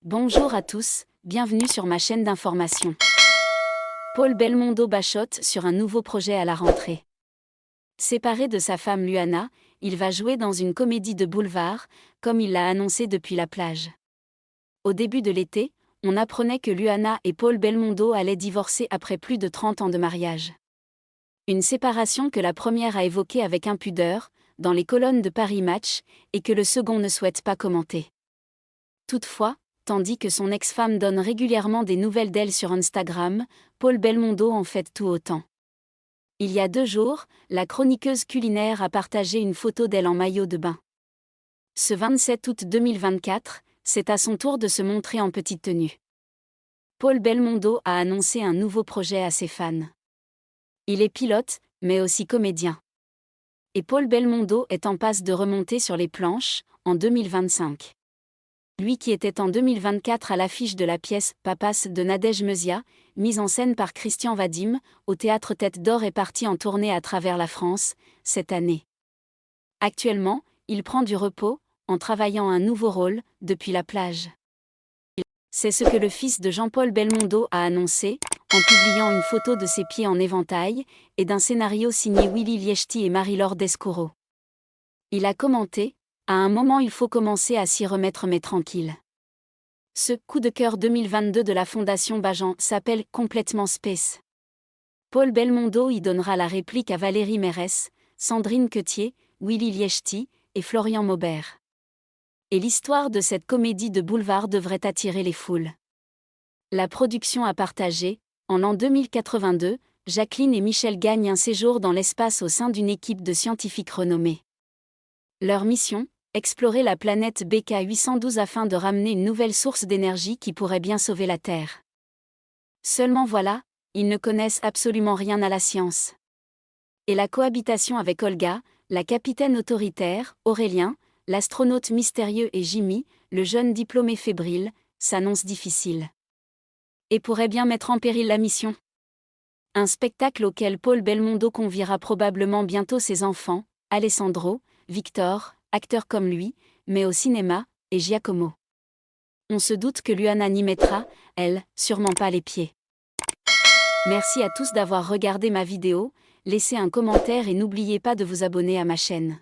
Bonjour à tous, bienvenue sur ma chaîne d'information. Paul Belmondo bachote sur un nouveau projet à la rentrée. Séparé de sa femme Luana, il va jouer dans une comédie de boulevard, comme il l'a annoncé depuis la plage. Au début de l'été, on apprenait que Luana et Paul Belmondo allaient divorcer après plus de 30 ans de mariage. Une séparation que la première a évoquée avec impudeur, dans les colonnes de Paris Match, et que le second ne souhaite pas commenter. Toutefois, tandis que son ex-femme donne régulièrement des nouvelles d'elle sur Instagram, Paul Belmondo en fait tout autant. Il y a 2 jours, la chroniqueuse culinaire a partagé une photo d'elle en maillot de bain. Ce 27 août 2024, c'est à son tour de se montrer en petite tenue. Paul Belmondo a annoncé un nouveau projet à ses fans. Il est pilote, mais aussi comédien. Et Paul Belmondo est en passe de remonter sur les planches, en 2025. Lui qui était en 2024 à l'affiche de la pièce « Papas » de Nadège Meusia, mise en scène par Christian Vadim, au théâtre Tête d'Or est parti en tournée à travers la France, cette année. Actuellement, il prend du repos, en travaillant un nouveau rôle, depuis la plage. C'est ce que le fils de Jean-Paul Belmondo a annoncé, en publiant une photo de ses pieds en éventail, et d'un scénario signé Willy Liechti et Marie-Laure Descoureau. Il a commenté: à un moment il faut commencer à s'y remettre mais tranquille. Ce « coup de cœur 2022 » de la Fondation Bajan s'appelle « Complètement Space ». Paul Belmondo y donnera la réplique à Valérie Mérès, Sandrine Quetier, Willy Liechti et Florian Maubert. Et l'histoire de cette comédie de boulevard devrait attirer les foules. La production a partagé, en l'an 2082, Jacqueline et Michel gagnent un séjour dans l'espace au sein d'une équipe de scientifiques renommés. Leur mission: explorer la planète BK812 afin de ramener une nouvelle source d'énergie qui pourrait bien sauver la Terre. Seulement voilà, ils ne connaissent absolument rien à la science. Et la cohabitation avec Olga, la capitaine autoritaire, Aurélien, l'astronaute mystérieux et Jimmy, le jeune diplômé fébrile, s'annonce difficile. Et pourrait bien mettre en péril la mission. Un spectacle auquel Paul Belmondo conviera probablement bientôt ses enfants, Alessandro, Victor, acteur comme lui, mais au cinéma, et Giacomo. On se doute que Luana n'y mettra, elle, sûrement pas les pieds. Merci à tous d'avoir regardé ma vidéo, laissez un commentaire et n'oubliez pas de vous abonner à ma chaîne.